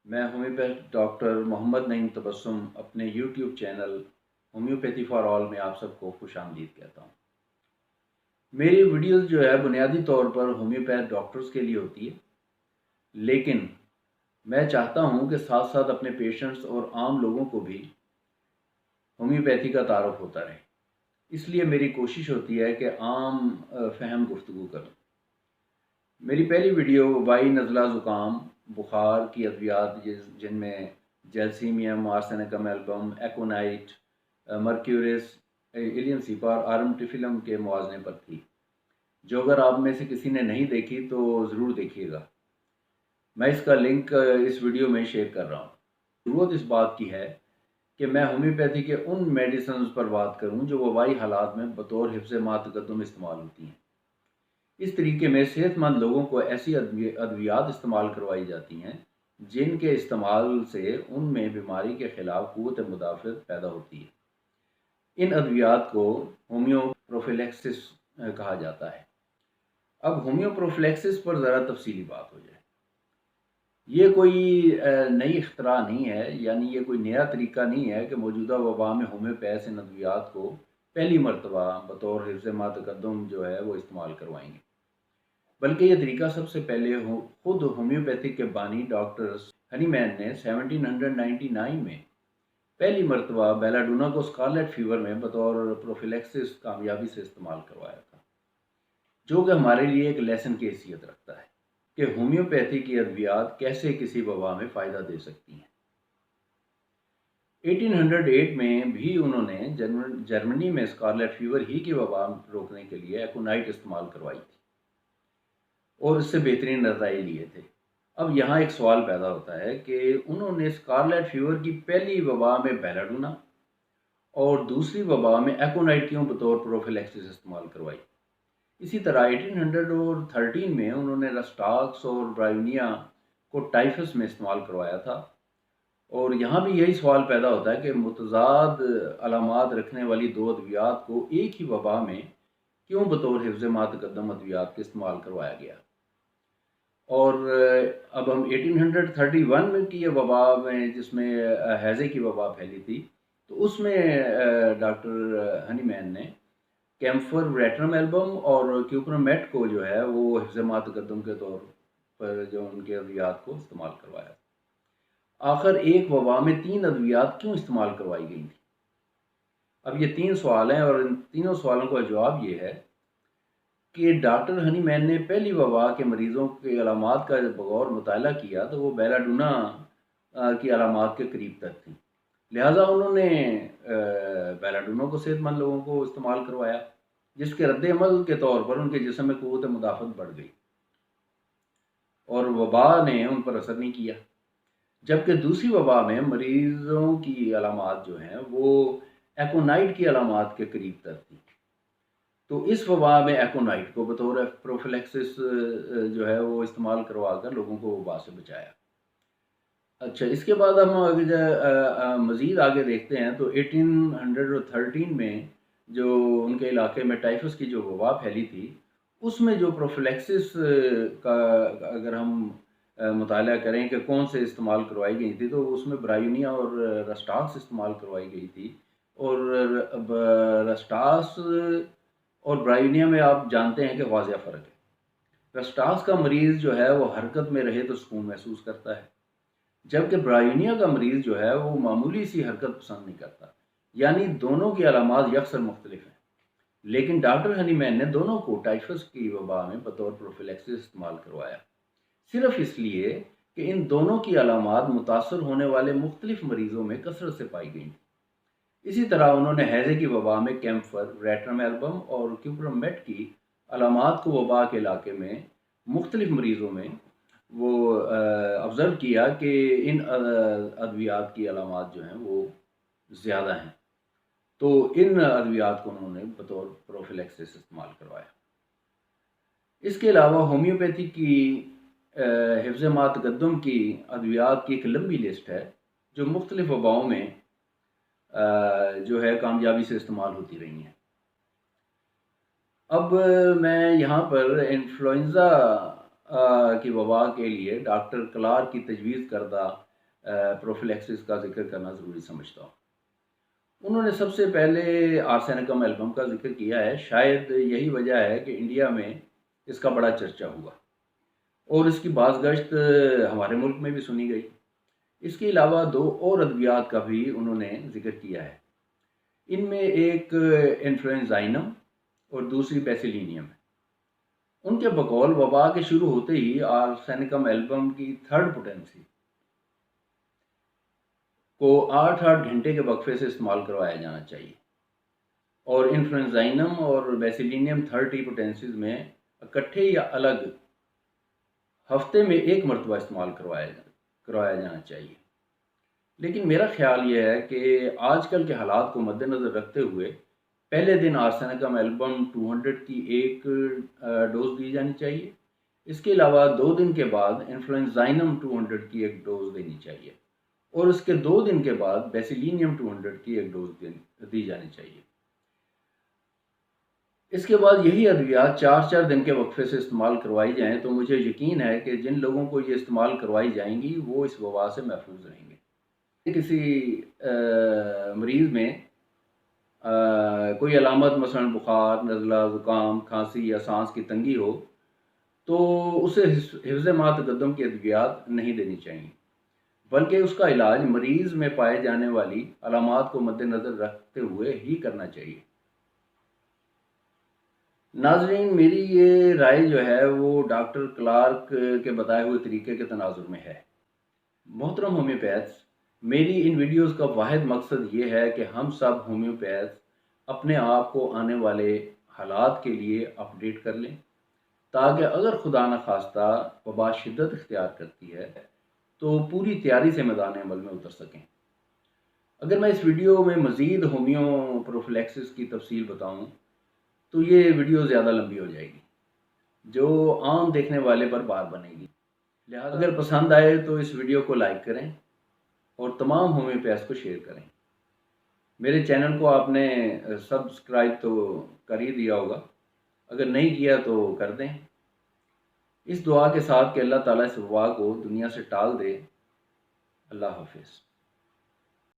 میں homeopath doctor محمد نعیم تبسم اپنے YouTube channel homeopathy for all میں آپ سب کو خوش آمدید کہتا ہوں۔ میری ویڈیوز جو ہے بنیادی طور پر ہومیوپیتھ ڈاکٹرز کے لیے ہوتی ہے، لیکن میں چاہتا ہوں کہ ساتھ ساتھ اپنے پیشنٹس اور عام لوگوں کو بھی ہومیوپیتھی کا تعارف ہوتا رہے۔ اس لیے میری کوشش ہوتی ہے کہ عام فہم گفتگو کروں۔ میری پہلی ویڈیو وبائی نزلہ زکام بخار کی ادویات جن میں جیلسیمیم، آرسینکم ایلبم، ایکونائٹ، مرکیورس، ایلین سیپا اور آرمٹیفلم کے موازنے پر تھی، جو اگر آپ میں سے کسی نے نہیں دیکھی تو ضرور دیکھیے گا۔ میں اس کا لنک اس ویڈیو میں شیئر کر رہا ہوں۔ ضرورت اس بات کی ہے کہ میں ہومیوپیتھی کے ان میڈیسنز پر بات کروں جو وبائی حالات میں بطور حفظ ما تقدم استعمال ہوتی ہیں۔ اس طریقے میں صحت مند لوگوں کو ایسی ادویات استعمال کروائی جاتی ہیں جن کے استعمال سے ان میں بیماری کے خلاف قوت مدافعت پیدا ہوتی ہے۔ ان ادویات کو ہومیو پروفیلیکسس کہا جاتا ہے۔ اب ہومیو پروفیلیکسس پر ذرا تفصیلی بات ہو جائے۔ یہ کوئی نئی اختراع نہیں ہے، یعنی یہ کوئی نیا طریقہ نہیں ہے کہ موجودہ وبا میں ہومیوپیتھ ان ادویات کو پہلی مرتبہ بطور حفظ ما تقدم جو ہے وہ استعمال کروائیں گے، بلکہ یہ طریقہ سب سے پہلے خود ہومیوپیتھی کے بانی ڈاکٹر ہنی مین نے 1799 میں پہلی مرتبہ بیلاڈونا کو اسکارلیٹ فیور میں بطور پروفیلیکسس کامیابی سے استعمال کروایا تھا، جو کہ ہمارے لیے ایک لیسن کی حیثیت رکھتا ہے کہ ہومیوپیتھی کی ادویات کیسے کسی وبا میں فائدہ دے سکتی ہیں۔ 1808 میں بھی انہوں نے جرمنی میں اسکارلیٹ فیور ہی کی وبا روکنے کے لیے ایکونائٹ استعمال کروائی تھی اور اس سے بہترین نتائج لیے تھے۔ اب یہاں ایک سوال پیدا ہوتا ہے کہ انہوں نے اسکارلیٹ فیور کی پہلی وبا میں بیلاڈونا اور دوسری وبا میں ایکونائٹ کیوں بطور پروفیلیکسس استعمال کروائی؟ اسی طرح 1813 میں انہوں نے رسٹاکس اور برائیونیا کو ٹائفس میں استعمال کروایا تھا، اور یہاں بھی یہی سوال پیدا ہوتا ہے کہ متضاد علامات رکھنے والی دو ادویات کو ایک ہی وبا میں کیوں بطور حفظ ما تقدم ادویات کے استعمال کروایا گیا؟ اور اب ہم 1831 میں کی یہ وبا میں جس میں ہیضے کی وبا پھیلی تھی، تو اس میں ڈاکٹر ہنی مین نے کیمفر ویٹرم ایلبم اور کیوپرمیٹ کو جو ہے وہ حفظ ما تقدم کے طور پر جو ان کے ادویات کو استعمال کروایا۔ آخر ایک وبا میں 3 ادویات کیوں استعمال کروائی گئی تھی؟ اب یہ 3 سوال ہیں، اور ان تینوں سوالوں کا جواب یہ ہے کہ ڈاکٹر ہنی مین نے پہلی وبا کے مریضوں کے علامات کا جب بغور مطالعہ کیا تو وہ بیلاڈونا کی علامات کے قریب تک تھیں، لہٰذا انہوں نے بیلاڈونا کو صحت مند لوگوں کو استعمال کروایا، جس کے رد عمل کے طور پر ان کے جسم میں قوت مدافعت بڑھ گئی اور وبا نے ان پر اثر نہیں کیا۔ جبکہ دوسری وبا میں مریضوں کی علامات جو ہیں وہ ایکونائٹ کی علامات کے قریب تر تھی، تو اس وبا میں ایکونائٹ کو بطور پروفیلیکسس جو ہے وہ استعمال کروا کر لوگوں کو وبا سے بچایا۔ اچھا، اس کے بعد ہم مزید آگے دیکھتے ہیں تو 1813 میں جو ان کے علاقے میں ٹائفس کی جو وبا پھیلی تھی، اس میں جو پروفیلیکسس کا اگر ہم مطالعہ کریں کہ کون سے استعمال کروائی گئی تھی، تو اس میں برائیونیا اور رسٹاکس استعمال کروائی گئی تھی، اور رسٹاکس اور برائیونیا میں آپ جانتے ہیں کہ واضح فرق ہے۔ رسٹاکس کا مریض جو ہے وہ حرکت میں رہے تو سکون محسوس کرتا ہے، جبکہ برائیونیا کا مریض جو ہے وہ معمولی سی حرکت پسند نہیں کرتا، یعنی دونوں کی علامات یکسر مختلف ہیں۔ لیکن ڈاکٹر ہنی مین نے دونوں کو ٹائفس کی وبا میں بطور پروفیلیکسس استعمال کروایا، صرف اس لیے کہ ان دونوں کی علامات متاثر ہونے والے مختلف مریضوں میں کثرت سے پائی گئیں۔ اسی طرح انہوں نے ہیضے کی وبا میں کیمفر، ریٹرم ایلبم اور کیوپرمیٹ کی علامات کو وبا کے علاقے میں مختلف مریضوں میں وہ آبزرو کیا کہ ان ادویات کی علامات جو ہیں وہ زیادہ ہیں، تو ان ادویات کو انہوں نے بطور پروفیلیکسس استعمال کروایا۔ اس کے علاوہ ہومیوپیتھی کی حفظ ما تقدم کی ادویات کی ایک لمبی لسٹ ہے جو مختلف وباؤں میں جو ہے کامیابی سے استعمال ہوتی رہی ہیں۔ اب میں یہاں پر انفلوئنزا کی وبا کے لیے ڈاکٹر کلار کی تجویز کردہ پروفیلیکسس کا ذکر کرنا ضروری سمجھتا ہوں۔ انہوں نے سب سے پہلے آرسینکم ایلبم کا ذکر کیا ہے، شاید یہی وجہ ہے کہ انڈیا میں اس کا بڑا چرچا ہوا اور اس کی باز گشت ہمارے ملک میں بھی سنی گئی۔ اس کے علاوہ 2 اور ادویات کا بھی انہوں نے ذکر کیا ہے، ان میں ایک انفلوئنزائنم اور دوسری بیسیلینیم ہے۔ ان کے بقول وبا کے شروع ہوتے ہی آرسینکم ایلبم کی 3rd پوٹینسی کو 8 گھنٹے کے وقفے سے استعمال کروایا جانا چاہیے، اور انفلوئنزائنم اور بیسیلینیم 30 پوٹینسیز میں اکٹھے یا الگ ہفتے میں 1 مرتبہ استعمال کروایا جانا چاہیے۔ لیکن میرا خیال یہ ہے کہ آج کل کے حالات کو مد نظر رکھتے ہوئے پہلے دن آرسینکم ایلبم 200 کی 1 ڈوز دی جانی چاہیے۔ اس کے علاوہ 2 دن کے بعد انفلوئنزائنم 200 کی 1 ڈوز دینی چاہیے، اور اس کے 2 دن کے بعد بیسیلینیم 200 کی 1 ڈوز دی جانی چاہیے۔ اس کے بعد یہی ادویات 4 دن کے وقفے سے استعمال کروائی جائیں تو مجھے یقین ہے کہ جن لوگوں کو یہ استعمال کروائی جائیں گی وہ اس وبا سے محفوظ رہیں گے۔ کسی مریض میں کوئی علامت مثلا بخار، نزلہ، زکام، کھانسی یا سانس کی تنگی ہو تو اسے حفظ ما تقدم کی ادویات نہیں دینی چاہیے، بلکہ اس کا علاج مریض میں پائے جانے والی علامات کو مد نظر رکھتے ہوئے ہی کرنا چاہیے۔ ناظرین، میری یہ رائے جو ہے وہ ڈاکٹر کلارک کے بتائے ہوئے طریقے کے تناظر میں ہے۔ محترم ہومیوپیتھس، میری ان ویڈیوز کا واحد مقصد یہ ہے کہ ہم سب ہومیوپیتھس اپنے آپ کو آنے والے حالات کے لیے اپڈیٹ کر لیں، تاکہ اگر خدا نخواستہ وبا شدت اختیار کرتی ہے تو پوری تیاری سے میدان عمل میں اتر سکیں۔ اگر میں اس ویڈیو میں مزید ہومیو پروفیلیکسس کی تفصیل بتاؤں تو یہ ویڈیو زیادہ لمبی ہو جائے گی، جو عام دیکھنے والے پر بار بنے گی۔ لہٰذا اگر پسند آئے تو اس ویڈیو کو لائک کریں اور تمام ہومیوپیتھس کو شیئر کریں۔ میرے چینل کو آپ نے سبسکرائب تو کر ہی دیا ہوگا، اگر نہیں کیا تو کر دیں، اس دعا کے ساتھ کہ اللہ تعالیٰ اس وبا کو دنیا سے ٹال دے۔ اللہ حافظ۔